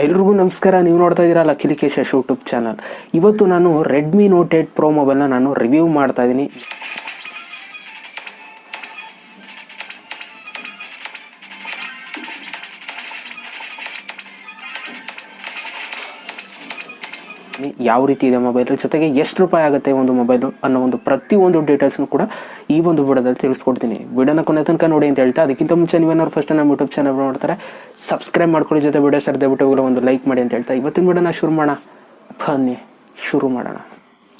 ಎಲ್ರಿಗೂ ನಮಸ್ಕಾರ. ನೀವು ನೋಡ್ತಾ ಇದ್ದೀರಾ ಲಕ್ಕೇಶ್ ಯಶ್ ಯೂಟ್ಯೂಬ್ ಚಾನಲ್. ಇವತ್ತು ನಾನು ರೆಡ್ಮಿ ನೋಟ್ 8 ಪ್ರೋ ಮೊಬೈಲ್ನ ನಾನು ರಿವ್ಯೂ ಮಾಡ್ತಾ ಇದ್ದೀನಿ. ಯಾವ ರೀತಿ ಇದೆ ಮೊಬೈಲ್, ಜೊತೆಗೆ ಎಷ್ಟು ರೂಪಾಯಿ ಆಗುತ್ತೆ ಒಂದು ಮೊಬೈಲು ಅನ್ನೋ ಒಂದು ಪ್ರತಿಯೊಂದು ಡೀಟೇಲ್ಸ್ನು ಕೂಡ ಈ ಒಂದು ವಿಡಿಯೋದಲ್ಲಿ ತಿಳಿಸ್ಕೊಡ್ತೀನಿ. ವಿಡಿಯೋನ ಕೊನೆ ತನಕ ನೋಡಿ ಅಂತ ಹೇಳ್ತಾ, ಅದಕ್ಕಿಂತ ಮುಂಚೆ ನೀವೇನಾದ್ರು ಫಸ್ಟ್ ನಮ್ಮ ಯೂಟ್ಯೂಬ್ ಚಾನಲ್ ನೋಡ್ತಾರೆ ಸಬ್ಸ್ಕ್ರೈಬ್ ಮಾಡ್ಕೊಳ್ಳಿ, ಜೊತೆ ವಿಡಿಯೋ ಸರ್ ದಯವಿಟ್ಟು ಒಂದು ಲೈಕ್ ಮಾಡಿ ಅಂತ ಹೇಳ್ತಾ ಇವತ್ತಿನ ವಿಡಿಯೋನ ಶುರು ಮಾಡೋಣ.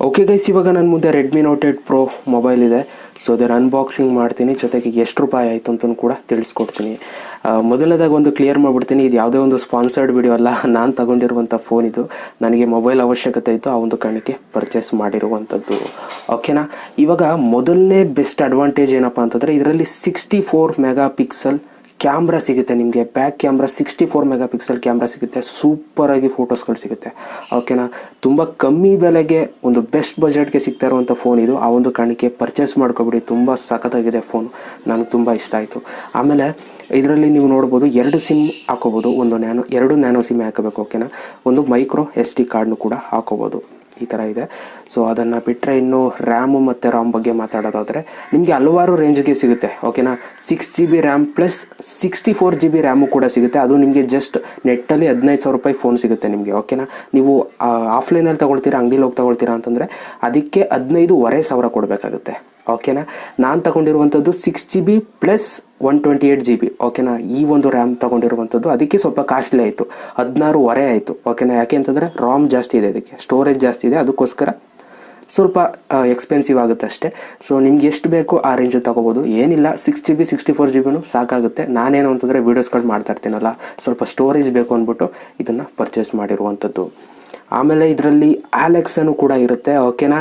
ಓಕೆ ಗೈಸ್, ಇವಾಗ ನನ್ನ ಮುಂದೆ ರೆಡ್ಮಿ ನೋಟ್ 8 ಪ್ರೋ ಮೊಬೈಲ್ ಇದೆ. ಸೊ ಅದರ ಅನ್ಬಾಕ್ಸಿಂಗ್ ಮಾಡ್ತೀನಿ, ಜೊತೆಗೆ ಎಷ್ಟು ರೂಪಾಯಿ ಆಯಿತು ಅಂತಲೂ ಕೂಡ ತಿಳಿಸ್ಕೊಡ್ತೀನಿ. ಮೊದಲನೇದಾಗಿ ಒಂದು ಕ್ಲಿಯರ್ ಮಾಡಿಬಿಡ್ತೀನಿ, ಇದು ಯಾವುದೇ ಒಂದು ಸ್ಪಾನ್ಸರ್ಡ್ ವಿಡಿಯೋ ಅಲ್ಲ. ನಾನು ತಗೊಂಡಿರುವಂಥ ಫೋನ್ ಇದು. ನನಗೆ ಮೊಬೈಲ್ ಅವಶ್ಯಕತೆ ಇತ್ತು, ಆ ಒಂದು ಕಾರಣಕ್ಕೆ ಪರ್ಚೇಸ್ ಮಾಡಿರುವಂಥದ್ದು. ಓಕೆನಾ. ಇವಾಗ ಮೊದಲನೇ ಬೆಸ್ಟ್ ಅಡ್ವಾಂಟೇಜ್ ಏನಪ್ಪ ಅಂತಂದರೆ, ಇದರಲ್ಲಿ 64 ಮೆಗಾ ಪಿಕ್ಸೆಲ್ ಕ್ಯಾಮ್ರಾ ಸಿಗುತ್ತೆ ನಿಮಗೆ. Back camera 64 mega pixel camera ಸಿಗುತ್ತೆ. ಸೂಪರಾಗಿ ಫೋಟೋಸ್ಗಳು ಸಿಗುತ್ತೆ. ಓಕೆನಾ. ತುಂಬ ಕಮ್ಮಿ ಬೆಲೆಗೆ ಒಂದು ಬೆಸ್ಟ್ ಬಜೆಟ್ಗೆ ಸಿಗ್ತಾ ಇರುವಂಥ ಫೋನ್ ಇದು. ಆ ಒಂದು ಕಾರಣಕ್ಕೆ ಪರ್ಚೇಸ್ ಮಾಡ್ಕೊಬಿಡಿ. ತುಂಬ ಸಖತ್ತಾಗಿದೆ ಫೋನು, ನನಗೆ ತುಂಬ ಇಷ್ಟ ಆಯಿತು. ಆಮೇಲೆ ಇದರಲ್ಲಿ ನೀವು ನೋಡ್ಬೋದು 2 ಸಿಮ್ ಹಾಕೋಬೋದು. ಎರಡು ನ್ಯಾನೋ ಸಿಮ್ ಹಾಕಬೇಕು. ಓಕೆನಾ. ಒಂದು ಮೈಕ್ರೋ SD ಕಾರ್ಡ್ನು ಕೂಡ ಹಾಕೋಬೋದು. ಈ ಥರ ಇದೆ. ಸೊ ಅದನ್ನು ಬಿಟ್ಟರೆ ಇನ್ನು ರ್ಯಾಮು ಮತ್ತು ರಾಮ್ ಬಗ್ಗೆ ಮಾತಾಡೋದಾದರೆ ನಿಮಗೆ ಹಲವಾರು ರೇಂಜ್ಗೆ ಸಿಗುತ್ತೆ. ಓಕೆನಾ. 6GB RAM plus 64GB RAM ಕೂಡ ಸಿಗುತ್ತೆ. ಅದು ನಿಮಗೆ ಜಸ್ಟ್ ನೆಟ್ಟಲ್ಲಿ 15,000 ರೂಪಾಯಿ ಫೋನ್ ಸಿಗುತ್ತೆ ನಿಮಗೆ. ಓಕೆನಾ. ನೀವು ಆಫ್ಲೈನಲ್ಲಿ ತೊಗೊಳ್ತೀರಾ, ಅಂಗಡಿಲಿ ಹೋಗಿ ತೊಗೊಳ್ತೀರಾ ಅಂತಂದರೆ ಅದಕ್ಕೆ 15,500 ಕೊಡಬೇಕಾಗುತ್ತೆ. ಓಕೆನಾ. ನಾನು ತಗೊಂಡಿರುವಂಥದ್ದು 6GB ಪ್ಲಸ್ 128GB. ಓಕೆನಾ. ಈ ಒಂದು ರ್ಯಾಮ್ ತೊಗೊಂಡಿರುವಂಥದ್ದು, ಅದಕ್ಕೆ ಸ್ವಲ್ಪ ಕಾಸ್ಟ್ಲಿ ಆಯಿತು, 16,500 ಆಯಿತು. ಓಕೆನಾ. ಯಾಕೆ ಅಂತಂದರೆ ರಾಮ್ ಜಾಸ್ತಿ ಇದೆ, ಅದಕ್ಕೆ ಸ್ಟೋರೇಜ್ ಜಾಸ್ತಿ ಇದೆ, ಅದಕ್ಕೋಸ್ಕರ ಸ್ವಲ್ಪ ಎಕ್ಸ್ಪೆನ್ಸಿವ್ ಆಗುತ್ತೆ ಅಷ್ಟೇ. ಸೊ ನಿಮ್ಗೆ ಎಷ್ಟು ಬೇಕೋ ಆ ರೇಂಜ್ ತೊಗೋಬೋದು. ಏನಿಲ್ಲ, 6GB 64GB ಸಾಕಾಗುತ್ತೆ. ನಾನೇನು ಅಂತಂದರೆ ವೀಡಿಯೋಸ್ಗಳು ಮಾಡ್ತಾ ಇರ್ತೀನಲ್ಲ, ಸ್ವಲ್ಪ ಸ್ಟೋರೇಜ್ ಬೇಕು ಅಂದ್ಬಿಟ್ಟು ಇದನ್ನು ಪರ್ಚೇಸ್ ಮಾಡಿರುವಂಥದ್ದು. ಆಮೇಲೆ ಇದರಲ್ಲಿ ಆಲೆಕ್ಸನು ಕೂಡ ಇರುತ್ತೆ. ಓಕೆನಾ.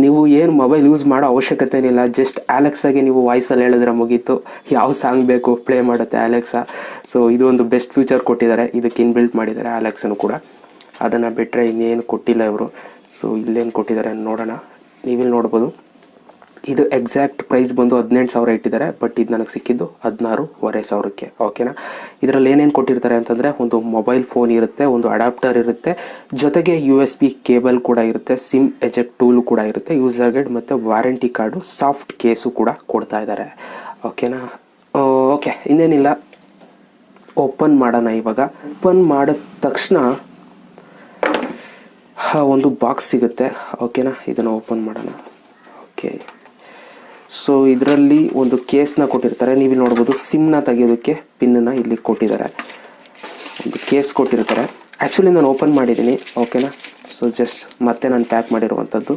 ನೀವು ಏನು ಮೊಬೈಲ್ ಯೂಸ್ ಮಾಡೋ ಅವಶ್ಯಕತೆ ಏನಿಲ್ಲ, ಜಸ್ಟ್ ಆಲೆಕ್ಸಾಗೆ ನೀವು ವಾಯ್ಸಲ್ಲಿ ಹೇಳಿದ್ರೆ ಮುಗೀತು, ಯಾವ ಸಾಂಗ್ ಬೇಕು ಪ್ಲೇ ಮಾಡುತ್ತೆ ಆಲೆಕ್ಸಾ. ಸೊ ಇದು ಒಂದು ಬೆಸ್ಟ್ ಫ್ಯೂಚರ್ ಕೊಟ್ಟಿದ್ದಾರೆ, ಇದಕ್ಕೆ ಇನ್ಬಿಲ್ಟ್ ಮಾಡಿದ್ದಾರೆ ಆಲೆಕ್ಸನು ಕೂಡ. ಅದನ್ನು ಬಿಟ್ಟರೆ ಇನ್ನೇನು ಕೊಟ್ಟಿಲ್ಲ ಇವರು. ಸೊ ಇಲ್ಲೇನು ಕೊಟ್ಟಿದ್ದಾರೆ ನೋಡೋಣ. ನೀವಿಲ್ಲಿ ನೋಡ್ಬೋದು, ಇದು ಎಕ್ಸಾಕ್ಟ್ ಪ್ರೈಸ್ ಬಂದು 18,000 ಇಟ್ಟಿದ್ದಾರೆ, ಬಟ್ ಇದು ನನಗೆ ಸಿಕ್ಕಿದ್ದು 16,500ಕ್ಕೆ. ಓಕೆನಾ. ಇದರಲ್ಲಿ ಏನೇನು ಕೊಟ್ಟಿರ್ತಾರೆ ಅಂತಂದರೆ, ಒಂದು ಮೊಬೈಲ್ ಫೋನ್ ಇರುತ್ತೆ, ಒಂದು ಅಡಾಪ್ಟರ್ ಇರುತ್ತೆ, ಜೊತೆಗೆ USB ಕೇಬಲ್ ಕೂಡ ಇರುತ್ತೆ, ಸಿಮ್ ಎಜೆಕ್ಟ್ ಟೂಲು ಕೂಡ ಇರುತ್ತೆ, ಯೂಸರ್ ಗೈಡ್ ಮತ್ತು ವಾರಂಟಿ ಕಾರ್ಡು, ಸಾಫ್ಟ್ ಕೇಸು ಕೂಡ ಕೊಡ್ತಾ ಇದ್ದಾರೆ. ಓಕೆನಾ. ಓಕೆ, ಇನ್ನೇನಿಲ್ಲ, ಓಪನ್ ಮಾಡೋಣ. ಇವಾಗ ಓಪನ್ ಮಾಡಿದ ತಕ್ಷಣ ಒಂದು ಬಾಕ್ಸ್ ಸಿಗುತ್ತೆ. ಓಕೆನಾ. ಇದನ್ನು ಓಪನ್ ಮಾಡೋಣ. ಓಕೆ. ಸೊ ಇದರಲ್ಲಿ ಒಂದು ಕೇಸ್ನ ಕೊಟ್ಟಿರ್ತಾರೆ. ನೀವು ನೋಡ್ಬೋದು, ಸಿಮ್ನ ತೆಗೆಯೋದಕ್ಕೆ ಪಿನ್ನನ್ನು ಇಲ್ಲಿ ಕೊಟ್ಟಿದ್ದಾರೆ, ಒಂದು ಕೇಸ್ ಕೊಟ್ಟಿರ್ತಾರೆ. ಆ್ಯಕ್ಚುಲಿ ನಾನು ಓಪನ್ ಮಾಡಿದ್ದೀನಿ. ಓಕೆನಾ. ಸೊ ಜಸ್ಟ್ ಮತ್ತೆ ನಾನು ಪ್ಯಾಕ್ ಮಾಡಿರುವಂಥದ್ದು.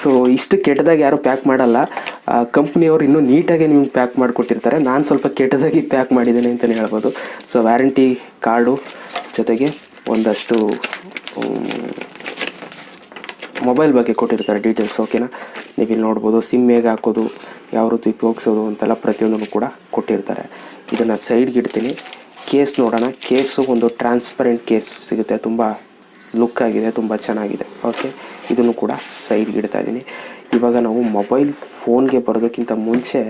ಸೊ ಇಷ್ಟು ಕೆಟ್ಟದಾಗಿ ಯಾರು ಪ್ಯಾಕ್ ಮಾಡಲ್ಲ, ಕಂಪ್ನಿಯವರು ಇನ್ನೂ ನೀಟಾಗಿ ನಿಮ್ಗೆ ಪ್ಯಾಕ್ ಮಾಡಿಕೊಟ್ಟಿರ್ತಾರೆ. ನಾನು ಸ್ವಲ್ಪ ಕೆಟ್ಟದಾಗಿ ಪ್ಯಾಕ್ ಮಾಡಿದ್ದೀನಿ ಅಂತಲೇ ಹೇಳ್ಬೋದು. ಸೊ ವ್ಯಾರಂಟಿ ಕಾರ್ಡು ಜೊತೆಗೆ ಒಂದಷ್ಟು ಮೊಬೈಲ್ ಬಗ್ಗೆ ಕೊಟ್ಟಿರ್ತಾರೆ ಡೀಟೇಲ್ಸ್. ಓಕೆನಾ. ನೀವು ಇಲ್ಲಿ ನೋಡ್ಬೋದು, ಸಿಮ್ ಹೇಗೆ ಹಾಕೋದು, ಯಾವ ರೀತಿ ಉಪಯೋಗಿಸೋದು ಅಂತೆಲ್ಲ ಪ್ರತಿಯೊಂದನ್ನು ಕೂಡ ಕೊಟ್ಟಿರ್ತಾರೆ. ಇದನ್ನು ಸೈಡ್ಗೆ ಇಡ್ತೀನಿ. ಕೇಸ್ ನೋಡೋಣ. ಕೇಸು ಒಂದು ಟ್ರಾನ್ಸ್ಪರೆಂಟ್ ಕೇಸ್ ಸಿಗುತ್ತೆ, ತುಂಬ ಲುಕ್ ಆಗಿದೆ, ತುಂಬ ಚೆನ್ನಾಗಿದೆ. ಓಕೆ. ಇದನ್ನು ಕೂಡ ಸೈಡ್ಗೆ ಇಡ್ತಾ ಇದ್ದೀನಿ. ಇವಾಗ ನಾವು ಮೊಬೈಲ್ ಫೋನ್ಗೆ ಬರೋದಕ್ಕಿಂತ ಮುಂಚೆ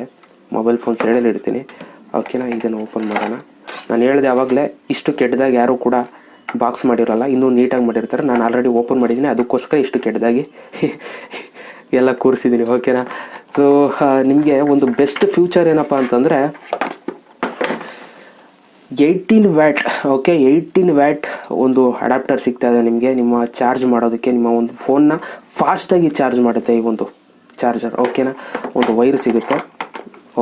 ಮೊಬೈಲ್ ಫೋನ್ ಸೈಡಲ್ಲಿ ಇಡ್ತೀನಿ. ಓಕೆನಾ. ಇದನ್ನು ಓಪನ್ ಮಾಡೋಣ. ನಾನು ಹೇಳಿದೆ ಆವಾಗಲೇ, ಇಷ್ಟು ಕೆಟ್ಟದಾಗಿ ಯಾರೂ ಕೂಡ ಬಾಕ್ಸ್ ಮಾಡಿರೋಲ್ಲ, ಇನ್ನೂ ನೀಟಾಗಿ ಮಾಡಿರ್ತಾರೆ. ನಾನು ಆಲ್ರೆಡಿ ಓಪನ್ ಮಾಡಿದ್ದೀನಿ, ಅದಕ್ಕೋಸ್ಕರ ಇಷ್ಟು ಕೆಟ್ಟದಾಗಿ ಎಲ್ಲ ಕೂರಿಸಿದ್ದೀನಿ. ಓಕೆನಾ. ಸೊ ನಿಮಗೆ ಒಂದು ಬೆಸ್ಟ್ ಫ್ಯೂಚರ್ ಏನಪ್ಪ ಅಂತಂದರೆ 18 ವ್ಯಾಟ್. ಓಕೆ. 18 ವ್ಯಾಟ್ ಒಂದು ಅಡಾಪ್ಟರ್ ಸಿಗ್ತಾ ಇದೆ ನಿಮಗೆ, ನಿಮ್ಮ ಚಾರ್ಜ್ ಮಾಡೋದಕ್ಕೆ. ನಿಮ್ಮ ಒಂದು ಫೋನ್ನ ಫಾಸ್ಟಾಗಿ ಚಾರ್ಜ್ ಮಾಡುತ್ತೆ ಈ ಒಂದು ಚಾರ್ಜರ್. ಓಕೆನಾ. ಒಂದು ವೈರ್ ಸಿಗುತ್ತೆ.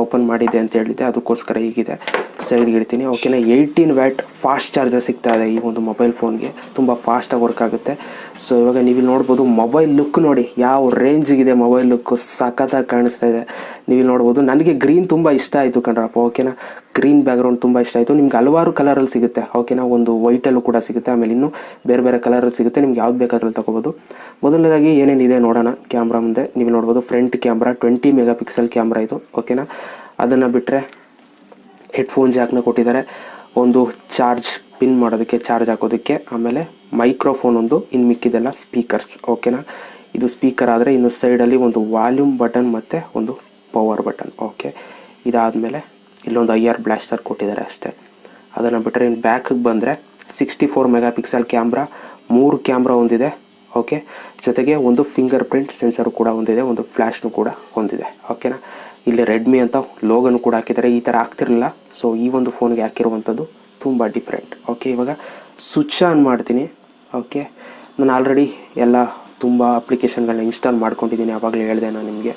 ಓಪನ್ ಮಾಡಿದ್ದೆ ಅಂತ ಹೇಳಿದ್ದೆ, ಅದಕ್ಕೋಸ್ಕರ ಹೀಗಿದೆ, ಸೈಡ್ಗೆ ಇಡ್ತೀನಿ. ಓಕೆನಾ. 18 ವ್ಯಾಟ್ ಫಾಸ್ಟ್ ಚಾರ್ಜರ್ ಸಿಗ್ತಾ ಇದೆ ಈ ಒಂದು ಮೊಬೈಲ್ ಫೋನ್ಗೆ, ತುಂಬ ಫಾಸ್ಟಾಗಿ ವರ್ಕ್ ಆಗುತ್ತೆ. ಸೊ ಇವಾಗ ನೀವು ನೋಡ್ಬೋದು, ಮೊಬೈಲ್ ಲುಕ್ ನೋಡಿ ಯಾವ ರೇಂಜಿಗಿದೆ. ಮೊಬೈಲ್ ಲುಕ್ಕು ಸಖತ್ತಾಗಿ ಕಾಣಿಸ್ತಾ ಇದೆ. ನೀವು ನೋಡ್ಬೋದು, ನನಗೆ ಗ್ರೀನ್ ತುಂಬ ಇಷ್ಟ ಆಯಿತು ಕಣ್ರಪ್ಪ. ಓಕೆನಾ. ಗ್ರೀನ್ ಬ್ಯಾಕ್ಗ್ರೌಂಡ್ ತುಂಬ ಇಷ್ಟ ಆಯಿತು. ನಿಮ್ಗೆ ಹಲವಾರು ಕಲರಲ್ಲಿ ಸಿಗುತ್ತೆ. ಓಕೆನಾ. ಒಂದು ವೈಟಲ್ಲೂ ಕೂಡ ಸಿಗುತ್ತೆ, ಆಮೇಲೆ ಇನ್ನೂ ಬೇರೆ ಬೇರೆ ಕಲರಲ್ಲಿ ಸಿಗುತ್ತೆ. ನಿಮ್ಗೆ ಯಾವ್ದು ಬೇಕಾದ್ರಲ್ಲಿ ತೊಗೋಬೋದು. ಮೊದಲನೇದಾಗಿ ಏನೇನಿದೆ ನೋಡೋಣ. ಕ್ಯಾಮ್ರಾ ಮುಂದೆ ನೀವು ನೋಡ್ಬೋದು, front camera 20 mega pixel camera ಇದು. ಓಕೆನಾ. ಅದನ್ನು ಬಿಟ್ಟರೆ ಹೆಡ್ಫೋನ್ ಜಾಕ್ನ ಕೊಟ್ಟಿದ್ದಾರೆ, ಒಂದು ಚಾರ್ಜ್ ಪಿನ್ ಮಾಡೋದಕ್ಕೆ, ಚಾರ್ಜ್ ಹಾಕೋದಕ್ಕೆ, ಆಮೇಲೆ ಮೈಕ್ರೋಫೋನ್ ಒಂದು, ಇನ್ನು ಮಿಕ್ಕಿದೆಲ್ಲ ಸ್ಪೀಕರ್ಸ್. ಓಕೆನಾ. ಇದು ಸ್ಪೀಕರ್ ಆದರೆ ಇನ್ನು ಸೈಡಲ್ಲಿ ಒಂದು ವಾಲ್ಯೂಮ್ ಬಟನ್ ಮತ್ತು ಒಂದು ಪವರ್ ಬಟನ್. ಓಕೆ. ಇದಾದಮೇಲೆ ಇಲ್ಲೊಂದು IR ಬ್ಲಾಸ್ಟರ್ ಕೊಟ್ಟಿದ್ದಾರೆ ಅಷ್ಟೇ. ಅದನ್ನು ಬಿಟ್ಟರೆ ಇನ್ನು ಬ್ಯಾಕಿಗೆ ಬಂದರೆ 64 ಮೆಗಾ ಪಿಕ್ಸೆಲ್ ಕ್ಯಾಮ್ರಾ, 3 ಕ್ಯಾಮ್ರಾ ಹೊಂದಿದೆ. ಓಕೆ, ಜೊತೆಗೆ ಒಂದು ಫಿಂಗರ್ ಪ್ರಿಂಟ್ ಸೆನ್ಸರ್ ಕೂಡ ಹೊಂದಿದೆ, ಒಂದು ಫ್ಲ್ಯಾಶ್ನು ಕೂಡ ಹೊಂದಿದೆ. ಓಕೆನಾ, ಇಲ್ಲಿ ರೆಡ್ಮಿ ಅಂತ ಲೋಗನು ಕೂಡ ಹಾಕಿದ್ದಾರೆ. ಈ ಥರ ಆಗ್ತಿರಲಿಲ್ಲ. ಸೊ ಈ ಒಂದು ಫೋನ್ಗೆ ಹಾಕಿರುವಂಥದ್ದು ತುಂಬ ಡಿಫ್ರೆಂಟ್. ಓಕೆ, ಇವಾಗ ಸ್ವಿಚ್ ಆನ್ ಮಾಡ್ತೀನಿ. ಓಕೆ, ನಾನು ಆಲ್ರೆಡಿ ಎಲ್ಲ ತುಂಬ ಅಪ್ಲಿಕೇಶನ್ಗಳನ್ನ ಇನ್ಸ್ಟಾಲ್ ಮಾಡ್ಕೊಂಡಿದ್ದೀನಿ. ಆವಾಗಲೇ ಹೇಳಿದೆ ನಾನು ನಿಮಗೆ.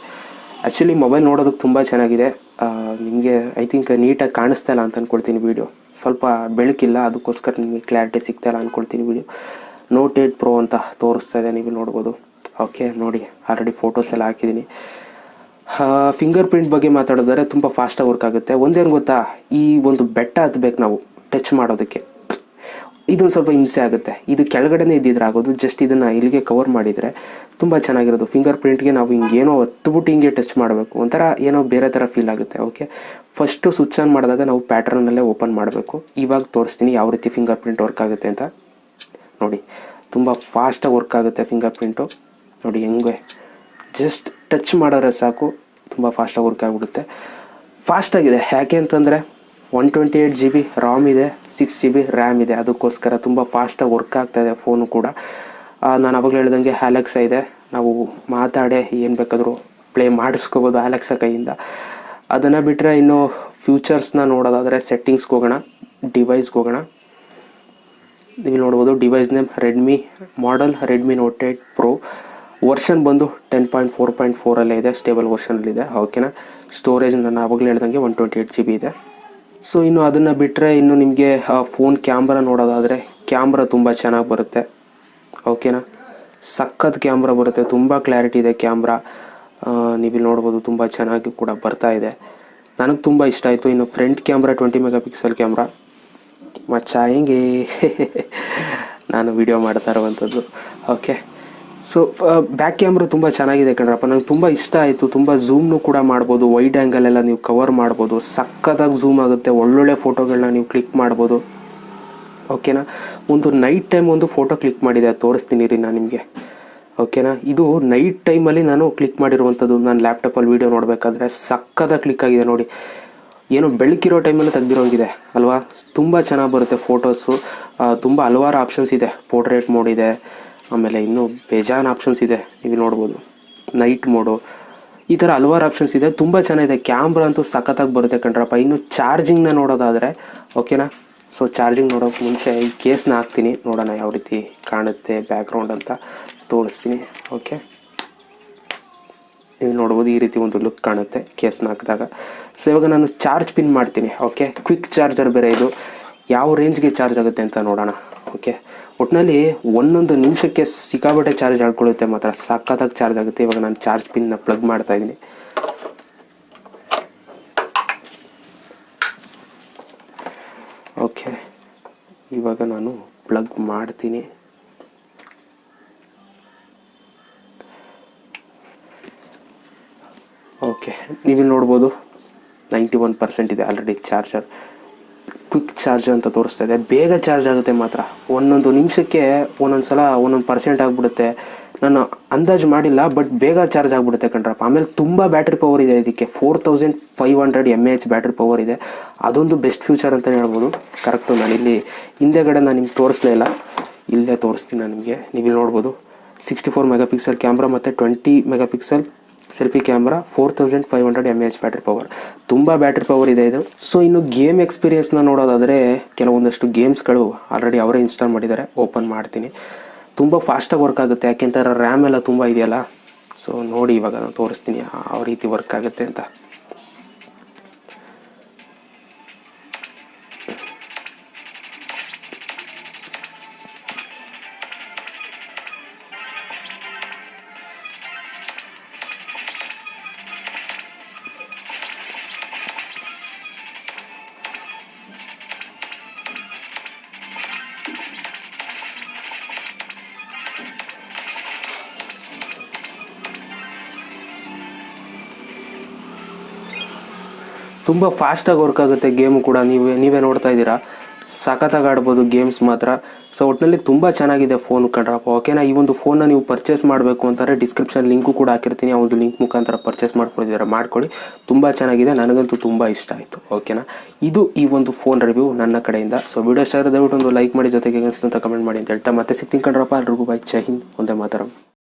ಆ್ಯಕ್ಚುಲಿ ಮೊಬೈಲ್ ನೋಡೋದಕ್ಕೆ ತುಂಬ ಚೆನ್ನಾಗಿದೆ. ನಿಮಗೆ ಐ ಥಿಂಕ್ ನೀಟಾಗಿ ಕಾಣಿಸ್ತಾ ಇಲ್ಲ ಅಂತ ಅಂದ್ಕೊಳ್ತೀನಿ. ವೀಡಿಯೋ ಸ್ವಲ್ಪ ಬೆಳಕಿಲ್ಲ, ಅದಕ್ಕೋಸ್ಕರ ನಿಮಗೆ ಕ್ಲಾರಿಟಿ ಸಿಗ್ತಾಯಿಲ್ಲ ಅಂದ್ಕೊಳ್ತೀನಿ. ವೀಡಿಯೋ Note 8 Pro ಅಂತ ತೋರಿಸ್ತಾ ಇದೆ, ನೀವು ನೋಡ್ಬೋದು. ಓಕೆ, ನೋಡಿ ಆಲ್ರೆಡಿ ಫೋಟೋಸ್ ಎಲ್ಲ ಹಾಕಿದ್ದೀನಿ. ಫಿಂಗರ್ ಪ್ರಿಂಟ್ ಬಗ್ಗೆ ಮಾತಾಡಿದ್ರೆ ತುಂಬ ಫಾಸ್ಟಾಗಿ ವರ್ಕ್ ಆಗುತ್ತೆ. ಒಂದೇನು ಗೊತ್ತಾ, ಈ ಒಂದು ಬೆಟ್ಟ ಹತ್ಬೇಕು ನಾವು ಟಚ್ ಮಾಡೋದಕ್ಕೆ, ಇದೊಂದು ಸ್ವಲ್ಪ ಹಿಂಸೆ ಆಗುತ್ತೆ. ಇದು ಕೆಳಗಡೆನೇ ಇದ್ದಿದ್ರೆ ಆಗೋದು. ಜಸ್ಟ್ ಇದನ್ನು ಇಲ್ಲಿಗೆ ಕವರ್ ಮಾಡಿದರೆ ತುಂಬ ಚೆನ್ನಾಗಿರೋದು. ಫಿಂಗರ್ ಪ್ರಿಂಟ್ಗೆ ನಾವು ಹಿಂಗೇನೋ ಹತ್ಬಿಟ್ಟು ಹಿಂಗೆ ಟಚ್ ಮಾಡಬೇಕು, ಒಂಥರ ಏನೋ ಬೇರೆ ಥರ ಫೀಲ್ ಆಗುತ್ತೆ. ಓಕೆ, ಫಸ್ಟು ಸ್ವಿಚ್ ಆನ್ ಮಾಡಿದಾಗ ನಾವು ಪ್ಯಾಟರ್ನಲ್ಲೇ ಓಪನ್ ಮಾಡಬೇಕು. ಇವಾಗ ತೋರಿಸ್ತೀನಿ ಯಾವ ರೀತಿ ಫಿಂಗರ್ ಪ್ರಿಂಟ್ ವರ್ಕ್ ಆಗುತ್ತೆ ಅಂತ. ನೋಡಿ, ತುಂಬ ಫಾಸ್ಟಾಗಿ ವರ್ಕ್ ಆಗುತ್ತೆ ಫಿಂಗರ್ ಪ್ರಿಂಟು. ನೋಡಿ ಹೆಂಗೆ ಜಸ್ಟ್ ಟಚ್ ಮಾಡಿದ್ರೆ ಸಾಕು, ತುಂಬ ಫಾಸ್ಟಾಗಿ ವರ್ಕ್ ಆಗಿಬಿಡುತ್ತೆ. ಫಾಸ್ಟಾಗಿದೆ ಯಾಕೆ ಅಂತಂದರೆ 128 GB ರಾಮ್ ಇದೆ, 6 GB ರ್ಯಾಮ್ ಇದೆ. ಅದಕ್ಕೋಸ್ಕರ ತುಂಬ ಫಾಸ್ಟಾಗಿ ವರ್ಕ್ ಆಗ್ತಾಯಿದೆ ಫೋನು ಕೂಡ. ನಾನು ಅವಾಗಲೇ ಹೇಳ್ದಂಗೆ ಅಲೆಕ್ಸಾ ಇದೆ, ನಾವು ಮಾತಾಡೇ ಏನು ಬೇಕಾದರೂ ಪ್ಲೇ ಮಾಡಿಸ್ಕೋಬೋದು ಅಲೆಕ್ಸಾ ಕೈಯಿಂದ. ಅದನ್ನು ಬಿಟ್ಟರೆ ಇನ್ನು ಫ್ಯೂಚರ್ಸ್ನ ನೋಡೋದಾದರೆ ಸೆಟ್ಟಿಂಗ್ಸ್ಗೆ ಹೋಗೋಣ, ಡಿವೈಸ್ಗೆ ಹೋಗೋಣ. ನೀವು ನೋಡ್ಬೋದು device name Redmi, model Redmi Note 8 Pro, version ಬಂದು 10.4.4 ಇದೆ, ಸ್ಟೇಬಲ್ ವರ್ಷನಲ್ಲಿದೆ. ಓಕೆನಾ, ಸ್ಟೋರೇಜ್ ನಾನು ಆವಾಗಲೇ ಹೇಳ್ದಂಗೆ 128 GB ಇದೆ. ಸೊ ಇನ್ನು ಅದನ್ನು ಬಿಟ್ಟರೆ ಇನ್ನು ನಿಮಗೆ ಫೋನ್ ಕ್ಯಾಮ್ರಾ ನೋಡೋದಾದರೆ ಕ್ಯಾಮ್ರಾ ತುಂಬ ಚೆನ್ನಾಗಿ ಬರುತ್ತೆ. ಓಕೆನಾ, ಸಖತ್ ಕ್ಯಾಮ್ರಾ ಬರುತ್ತೆ, ತುಂಬ ಕ್ಲಾರಿಟಿ ಇದೆ ಕ್ಯಾಮ್ರಾ. ನೀವು ನೋಡ್ಬೋದು ತುಂಬ ಚೆನ್ನಾಗಿ ಕೂಡ ಬರ್ತಾ ಇದೆ. ನನಗೆ ತುಂಬ ಇಷ್ಟ ಆಯಿತು. ಇನ್ನು front camera 20 mega pixel camera ಮಚ್ಚ ಹೆಂಗೆ ನಾನು ವಿಡಿಯೋ ಮಾಡ್ತಾ ಇರುವಂಥದ್ದು. ಓಕೆ, ಸೊ ಬ್ಯಾಕ್ ಕ್ಯಾಮ್ರಾ ತುಂಬ ಚೆನ್ನಾಗಿದೆ ಕಣ್ರಪ್ಪ, ನನಗೆ ತುಂಬ ಇಷ್ಟ ಆಯಿತು. ತುಂಬ ಝೂಮ್ನು ಕೂಡ ಮಾಡ್ಬೋದು, ವೈಡ್ ಆ್ಯಂಗಲೆಲ್ಲ ನೀವು ಕವರ್ ಮಾಡ್ಬೋದು, ಸಕ್ಕತ್ತಾಗಿ ಝೂಮ್ ಆಗುತ್ತೆ, ಒಳ್ಳೊಳ್ಳೆ ಫೋಟೋಗಳನ್ನ ನೀವು ಕ್ಲಿಕ್ ಮಾಡ್ಬೋದು. ಓಕೆನಾ, ಒಂದು ನೈಟ್ ಟೈಮ್ ಒಂದು ಫೋಟೋ ಕ್ಲಿಕ್ ಮಾಡಿದೆ, ಅದು ತೋರಿಸ್ತೀನಿ ರೀ ನಾನು ನಿಮಗೆ. ಓಕೆನಾ, ಇದು ನೈಟ್ ಟೈಮಲ್ಲಿ ನಾನು ಕ್ಲಿಕ್ ಮಾಡಿರುವಂಥದ್ದು. ನಾನು ಲ್ಯಾಪ್ಟಾಪಲ್ಲಿ ವೀಡಿಯೋ ನೋಡಬೇಕಾದ್ರೆ ಸಕ್ಕತ್ತಾಗಿ ಕ್ಲಿಕ್ ಆಗಿದೆ ನೋಡಿ. ಏನೋ ಬೆಳಕಿರೋ ಟೈಮಲ್ಲಿ ತೆಗ್ದಿರೋಂಗಿದೆ ಅಲ್ವಾ, ತುಂಬ ಚೆನ್ನಾಗಿ ಬರುತ್ತೆ ಫೋಟೋಸು. ತುಂಬ ಹಲವಾರು ಆಪ್ಷನ್ಸ್ ಇದೆ, ಪೋರ್ಟ್ರೇಟ್ ಮೋಡ್ ಇದೆ, ಆಮೇಲೆ ಇನ್ನೂ ಬೇಜಾನ್ ಆಪ್ಷನ್ಸ್ ಇದೆ. ನೀವು ನೋಡ್ಬೋದು ನೈಟ್ ಮೋಡು, ಈ ಥರ ಹಲವಾರು ಆಪ್ಷನ್ಸ್ ಇದೆ. ತುಂಬ ಚೆನ್ನಾಗಿದೆ ಕ್ಯಾಮ್ರಾ ಅಂತೂ, ಸಖತ್ತಾಗಿ ಬರುತ್ತೆ ಕಣ್ರಪ್ಪ. ಇನ್ನು ಚಾರ್ಜಿಂಗ್ನ ನೋಡೋದಾದರೆ ಓಕೆನಾ, ಸೊ ಚಾರ್ಜಿಂಗ್ ನೋಡೋಕ್ಕೆ ಮುಂಚೆ ಈ ಕೇಸ್ನ ಹಾಕ್ತೀನಿ, ನೋಡೋಣ ಯಾವ ರೀತಿ ಕಾಣುತ್ತೆ ಬ್ಯಾಕ್ಗ್ರೌಂಡ್ ಅಂತ ತೋರಿಸ್ತೀನಿ. ಓಕೆ, ನೀವು ನೋಡ್ಬೋದು ಈ ರೀತಿ ಒಂದು ಲುಕ್ ಕಾಣುತ್ತೆ ಕೇಸ್ನ ಹಾಕಿದಾಗ. ಸೊ ಇವಾಗ ನಾನು ಚಾರ್ಜ್ ಪಿನ್ ಮಾಡ್ತೀನಿ. ಓಕೆ, ಕ್ವಿಕ್ ಚಾರ್ಜರ್ ಬೇರೆ ಇದು, ಯಾವ ರೇಂಜ್ಗೆ ಚಾರ್ಜ್ ಆಗುತ್ತೆ ಅಂತ ನೋಡೋಣ. ಓಕೆ, ಒಟ್ಟಿನಲ್ಲಿ 1 ನಿಮಿಷಕ್ಕೆ ಸಿಕ್ಕಾಬಟ್ಟೆ ಚಾರ್ಜ್ ಆಡ್ಕೊಳ್ಳುತ್ತೆ, ಮಾತ್ರ ಸಖತ್ತಾಗಿ ಚಾರ್ಜ್ ಆಗುತ್ತೆ. ಇವಾಗ ನಾನು ಚಾರ್ಜ್ ಪಿನ್ನ ಪ್ಲಗ್ ಮಾಡ್ತಾ ಇದ್ದೀನಿ. ಓಕೆ, ಇವಾಗ ನಾನು ಪ್ಲಗ್ ಮಾಡ್ತೀನಿ. ಓಕೆ, ನೀವು ನೋಡ್ಬೋದು 91% ಇದೆ ಆಲ್ರೆಡಿ ಚಾರ್ಜರ್. ಕ್ವಿಕ್ ಚಾರ್ಜರ್ ಅಂತ ತೋರಿಸ್ತಾ ಇದೆ, ಬೇಗ ಚಾರ್ಜ್ ಆಗುತ್ತೆ ಮಾತ್ರ. 1 ನಿಮಿಷಕ್ಕೆ ಒಂದೊಂದು ಸಲ 1% ಆಗಿಬಿಡುತ್ತೆ. ನಾನು ಅಂದಾಜು ಮಾಡಿಲ್ಲ, ಬಟ್ ಬೇಗ ಚಾರ್ಜ್ ಆಗಿಬಿಡುತ್ತೆ ಕಣ್ರಪ್ಪ. ಆಮೇಲೆ ತುಂಬ ಬ್ಯಾಟ್ರಿ ಪವರ್ ಇದೆ ಇದಕ್ಕೆ, 4500 mAh ಬ್ಯಾಟ್ರಿ ಪವರ್ ಇದೆ. ಅದೊಂದು ಬೆಸ್ಟ್ ಫ್ಯೂಚರ್ ಅಂತಲೇ ಹೇಳ್ಬೋದು. ಕರೆಕ್ಟು, ನಾನಿಲ್ಲಿ ಹಿಂದೆಗಡೆ ನಾನು ನಿಮ್ಗೆ ತೋರಿಸ್ಲೇ ಇಲ್ಲ, ಇಲ್ಲೇ ತೋರಿಸ್ತೀನಿ ನಾನು ನಿಮಗೆ. ನೀವು ನೋಡ್ಬೋದು 64 ಮೆಗಾ ಪಿಕ್ಸೆಲ್ ಕ್ಯಾಮ್ರಾ ಮತ್ತು 20 mega pixel selfie camera, 4500 mAh battery power, ತುಂಬ ಬ್ಯಾಟ್ರಿ ಪವರ್ ಇದೆ ಇದು. ಸೊ ಇನ್ನು ಗೇಮ್ ಎಕ್ಸ್ಪೀರಿಯನ್ಸ್ನ ನೋಡೋದಾದರೆ ಕೆಲವೊಂದಷ್ಟು ಗೇಮ್ಸ್ಗಳು ಆಲ್ರೆಡಿ ಅವರೇ ಇನ್ಸ್ಟಾಲ್ ಮಾಡಿದ್ದಾರೆ. ಓಪನ್ ಮಾಡ್ತೀನಿ, ತುಂಬ ಫಾಸ್ಟಾಗಿ ವರ್ಕ್ ಆಗುತ್ತೆ, ಯಾಕೆಂತಾರೆ ರ್ಯಾಮ್ ಎಲ್ಲ ತುಂಬ ಇದೆಯಲ್ಲ. ಸೊ ನೋಡಿ ಇವಾಗ ನಾನು ತೋರಿಸ್ತೀನಿ ಯಾವ ರೀತಿ ವರ್ಕ್ ಆಗುತ್ತೆ ಅಂತ. ತುಂಬ ಫಾಸ್ಟಾಗಿ ವರ್ಕ್ ಆಗುತ್ತೆ ಗೇಮು ಕೂಡ. ನೀವೇ ನೋಡ್ತಾ ಇದ್ದೀರಾ, ಸಖತ್ತಾಗಿ ಆಡ್ಬೋದು ಗೇಮ್ಸ್ ಮಾತ್ರ. ಸೊ ಒಟ್ಟಿನಲ್ಲಿ ತುಂಬ ಚೆನ್ನಾಗಿದೆ ಫೋನ್ ಕಣ್ರಪ್ಪ. ಓಕೆನಾ, ಈ ಒಂದು ಫೋನ್ನ ನೀವು ಪರ್ಚೇಸ್ ಮಾಡಬೇಕು ಅಂತಾರೆ ಡಿಸ್ಕ್ರಿಪ್ಷನ್ ಲಿಂಕು ಕೂಡ ಹಾಕಿರ್ತೀನಿ. ಆ ಒಂದು ಲಿಂಕ್ ಮುಖಾಂತರ ಪರ್ಚೇಸ್ ಮಾಡ್ಕೊಳ್ಳಿ. ತುಂಬ ಚೆನ್ನಾಗಿದೆ, ನನಗಂತೂ ತುಂಬ ಇಷ್ಟ ಆಯಿತು. ಓಕೆನಾ, ಇದು ಈ ಒಂದು ಫೋನ್ ರಿವ್ಯೂ ನನ್ನ ಕಡೆಯಿಂದ. ಸೊ ವಿಡಿಯೋ ಇಷ್ಟ ಆದರೆ ದಯವಿಟ್ಟು ಒಂದು ಲೈಕ್ ಮಾಡಿ, ಜೊತೆಗೆ ಅನಿಸ್ತು ಅಂತ ಕಮೆಂಟ್ ಮಾಡಿ ಅಂತ ಹೇಳ್ತಾ ಮತ್ತೆ ಸಿಗ್ತೀನಿ ಕಣ್ರಪ್ಪ. ಎಲ್ರಿಗೂ ಬೈ, ಜೈ ಹಿಂದ್, ಒಂದೇ ಮಾತರಂ.